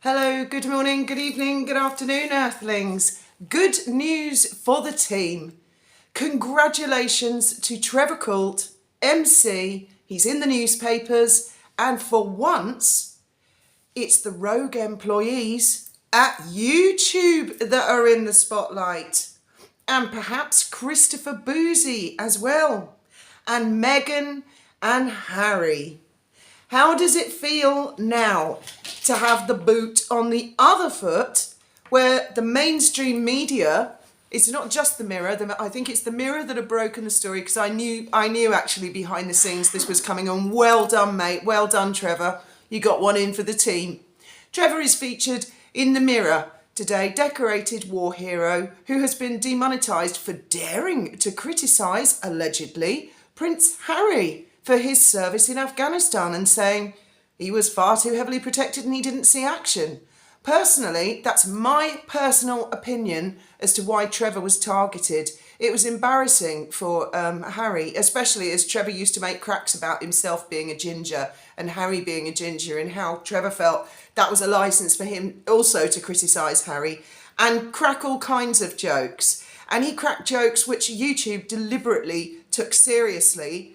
Hello, good morning, good evening, good afternoon, Earthlings. Good news for the team. Congratulations to Trevor Coult, MC. He's in the newspapers, and for once, it's the rogue employees at YouTube that are in the spotlight. And perhaps Christopher Boozy as well. And Meghan and Harry. How does it feel now to have the boot on the other foot, where the mainstream media, it's not just the Mirror, I think it's the Mirror that have broken the story, because I knew actually behind the scenes this was coming on. Well done, mate. Well done, Trevor. You got one in for the team. Trevor is featured in the Mirror today, decorated war hero who has been demonetised for daring to criticise, allegedly, Prince Harry for his service in Afghanistan and saying he was far too heavily protected and he didn't see action. Personally, that's my personal opinion as to why Trevor was targeted. It was embarrassing for Harry, especially as Trevor used to make cracks about himself being a ginger and Harry being a ginger, and how Trevor felt that was a licence for him also to criticise Harry and crack all kinds of jokes. And he cracked jokes which YouTube deliberately took seriously.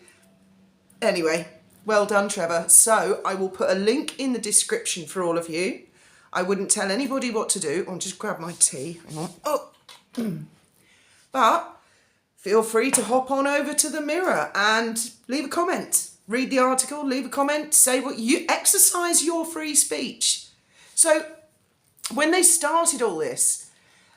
Anyway, well done, Trevor. So I will put a link in the description for all of you. I wouldn't tell anybody what to do. I'll just grab my tea. Hang on. Oh. But feel free to hop on over to the Mirror and leave a comment. Read the article, leave a comment, say what you... Exercise your free speech. So when they started all this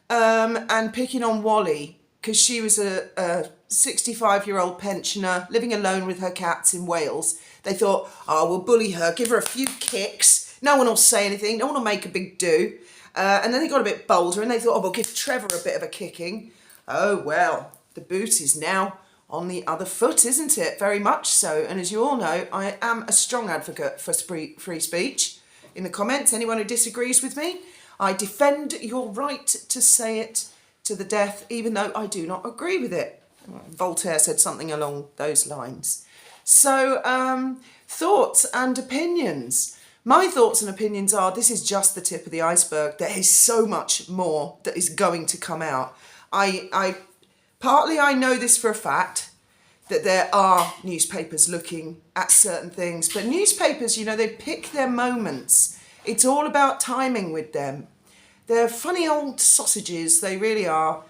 and picking on Wally, because she was a 65-year-old pensioner living alone with her cats in Wales, they thought, oh, we'll bully her, give her a few kicks, no one will say anything, no one will make a big do. And then they got a bit bolder and they thought, oh, we'll give Trevor a bit of a kicking. Oh, well, the boot is now on the other foot, isn't it? Very much so. And as you all know, I am a strong advocate for free speech. In the comments, anyone who disagrees with me, I defend your right to say it to the death, even though I do not agree with it. Voltaire said something along those lines. So, thoughts and opinions. My thoughts and opinions are this is just the tip of the iceberg. There is so much more that is going to come out. Partly I know this for a fact, that there are newspapers looking at certain things, but newspapers, you know, they pick their moments. It's all about timing with them. They're funny old sausages, they really are.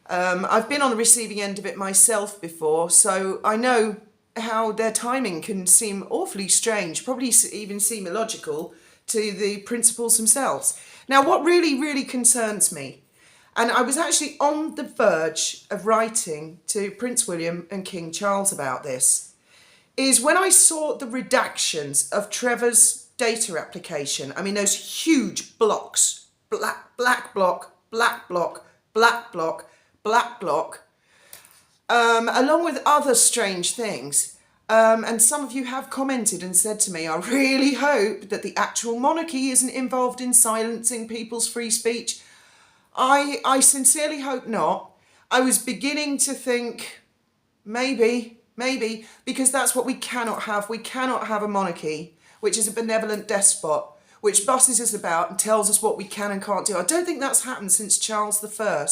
I've been on the receiving end of it myself before, so I know how their timing can seem awfully strange, probably even seem illogical to the principals themselves. Now, what really, really concerns me, and I was actually on the verge of writing to Prince William and King Charles about this, is when I saw the redactions of Trevor's data application. I mean, those huge blocks, black block, black block, black block, black block, along with other strange things. And some of you have commented and said to me, I really hope that the actual monarchy isn't involved in silencing people's free speech. I sincerely hope not. I was beginning to think, maybe, because that's what we cannot have. We cannot have a monarchy, which is a benevolent despot, which bosses us about and tells us what we can and can't do. I don't think that's happened since Charles I.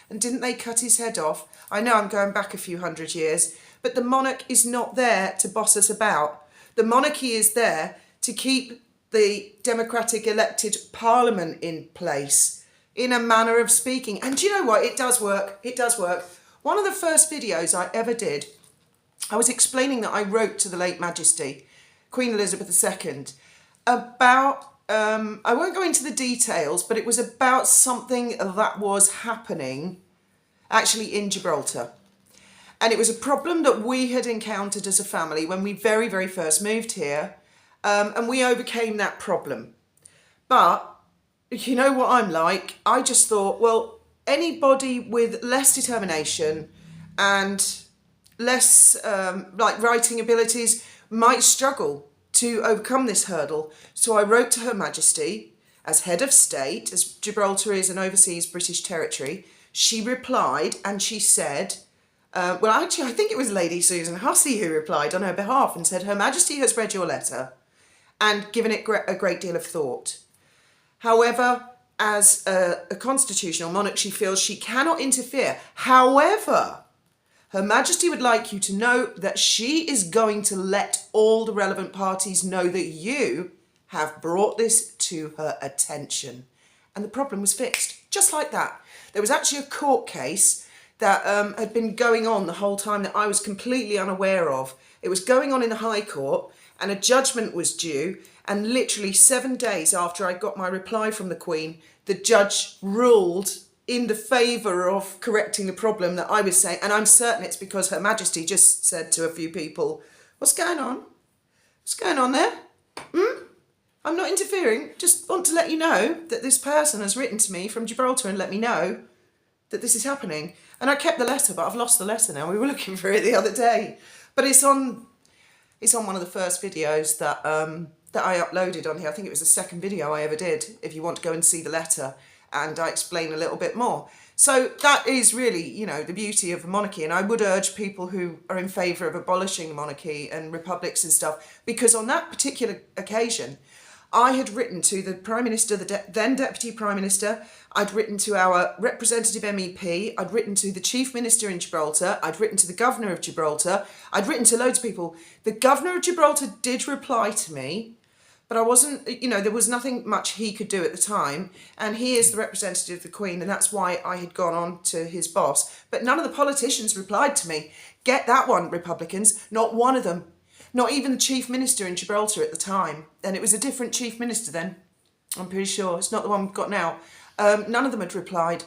And didn't they cut his head off? I know I'm going back a few hundred years, but the monarch is not there to boss us about. The monarchy is there to keep the democratic elected parliament in place, in a manner of speaking. And do you know what? It does work. It does work. One of the first videos I ever did, I was explaining that I wrote to the late Majesty, Queen Elizabeth II, about, I won't go into the details, but it was about something that was happening actually in Gibraltar. And it was a problem that we had encountered as a family when we very, very first moved here. And we overcame that problem. But you know what I'm like? I just thought, well, anybody with less determination and less writing abilities might struggle to overcome this hurdle. So I wrote to Her Majesty as head of state, as Gibraltar is an overseas British territory. She replied and she said, well, actually, I think it was Lady Susan Hussey who replied on her behalf and said, Her Majesty has read your letter and given it a great deal of thought. However, as a constitutional monarch, she feels she cannot interfere. However, Her Majesty would like you to know that she is going to let all the relevant parties know that you have brought this to her attention. And the problem was fixed, just like that. There was actually a court case that had been going on the whole time that I was completely unaware of. It was going on in the High Court and a judgment was due, and literally 7 days after I got my reply from the Queen, the judge ruled in the favour of correcting the problem that I was saying. And I'm certain it's because Her Majesty just said to a few people, what's going on? What's going on there? I'm not interfering. Just want to let you know that this person has written to me from Gibraltar and let me know that this is happening. And I kept the letter, but I've lost the letter now. We were looking for it the other day. But it's on one of the first videos that I uploaded on here. I think it was the second video I ever did, if you want to go and see the letter. And I explain a little bit more. So that is really, you know, the beauty of the monarchy. And I would urge people who are in favour of abolishing the monarchy and republics and stuff, because on that particular occasion, I had written to the Prime Minister, the then Deputy Prime Minister, I'd written to our representative MEP, I'd written to the Chief Minister in Gibraltar, I'd written to the Governor of Gibraltar, I'd written to loads of people. The Governor of Gibraltar did reply to me, but I wasn't, you know, there was nothing much he could do at the time. And he is the representative of the Queen, and that's why I had gone on to his boss. But none of the politicians replied to me. Get that one, Republicans. Not one of them. Not even the Chief Minister in Gibraltar at the time. And it was a different Chief Minister then. I'm pretty sure. It's not the one we've got now. None of them had replied.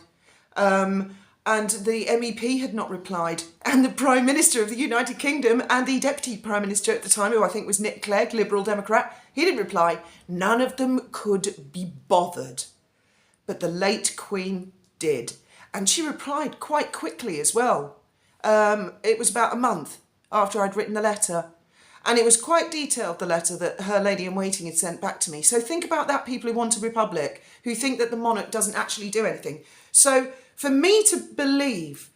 And the MEP had not replied. And the Prime Minister of the United Kingdom and the Deputy Prime Minister at the time, who I think was Nick Clegg, Liberal Democrat, he didn't reply. None of them could be bothered. But the late Queen did. And she replied quite quickly as well. It was about a month after I'd written the letter. And it was quite detailed, the letter that her lady-in-waiting had sent back to me. So think about that, people who want a republic, who think that the monarch doesn't actually do anything. So for me to believe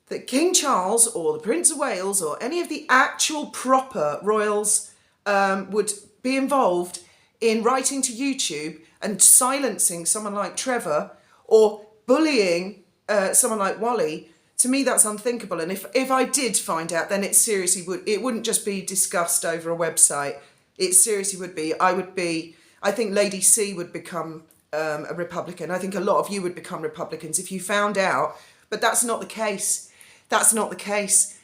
that King Charles or the Prince of Wales or any of the actual proper royals would be involved in writing to YouTube and silencing someone like Trevor or bullying someone like Wally, to me that's unthinkable. And if I did find out, then it wouldn't just be discussed over a website. It seriously would be. I think Lady C would become a Republican. I think a lot of you would become Republicans if you found out. But that's not the case. That's not the case.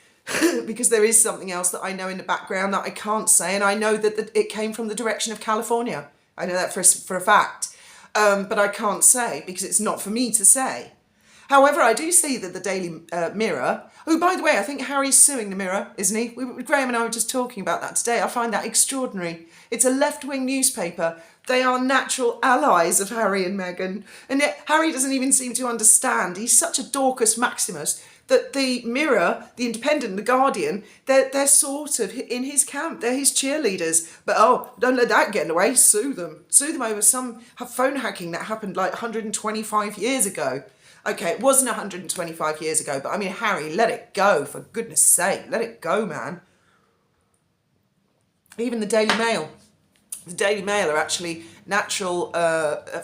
Because there is something else that I know in the background that I can't say. And I know that it came from the direction of California. I know that for a fact. But I can't say because it's not for me to say. However, I do see that the Daily Mirror, who, by the way, I think Harry's suing the Mirror, isn't he? Graham and I were just talking about that today. I find that extraordinary. It's a left-wing newspaper. They are natural allies of Harry and Meghan. And yet Harry doesn't even seem to understand. He's such a Dorcas Maximus that the Mirror, the Independent, the Guardian, they're sort of in his camp. They're his cheerleaders. But don't let that get in the way. Sue them. Sue them over some phone hacking that happened like 125 years ago. Okay, it wasn't 125 years ago, but I mean, Harry, let it go, for goodness sake. Let it go, man. Even the Daily Mail. The Daily Mail are actually natural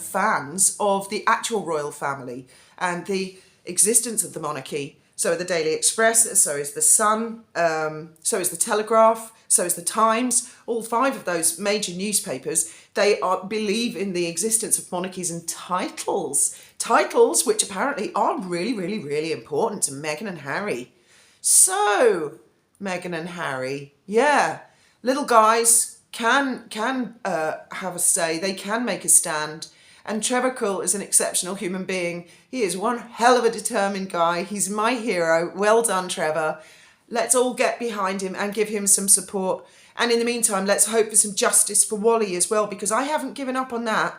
fans of the actual royal family and the existence of the monarchy. So are the Daily Express, so is the Sun, so is the Telegraph, so is the Times. All 5 of those major newspapers, they believe in the existence of monarchies and titles. Titles which apparently are really, really, really important to Meghan and Harry. So, Meghan and Harry, yeah, little guys can have a say. They can make a stand. And Trevor Coult is an exceptional human being. He is one hell of a determined guy. He's my hero. Well done, Trevor. Let's all get behind him and give him some support. And in the meantime, let's hope for some justice for Wally as well, because I haven't given up on that.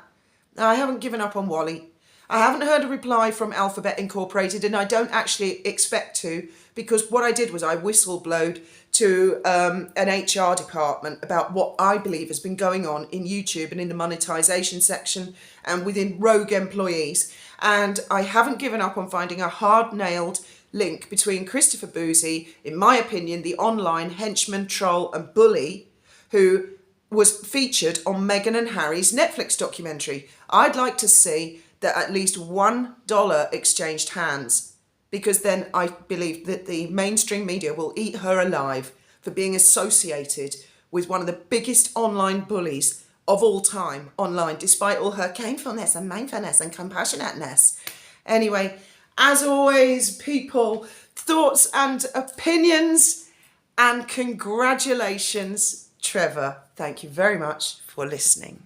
I haven't given up on Wally. I haven't heard a reply from Alphabet Incorporated, and I don't actually expect to, because what I did was I whistleblowed to an HR department about what I believe has been going on in YouTube and in the monetization section and within rogue employees. And I haven't given up on finding a hard-nailed link between Christopher Boozy, in my opinion, the online henchman, troll and bully, who was featured on Meghan and Harry's Netflix documentary. I'd like to see that at least $1 exchanged hands, because then I believe that the mainstream media will eat her alive for being associated with one of the biggest online bullies of all time online, despite all her carefulness and mindfulness and compassionateness. Anyway, as always, people, thoughts and opinions, and congratulations, Trevor. Thank you very much for listening.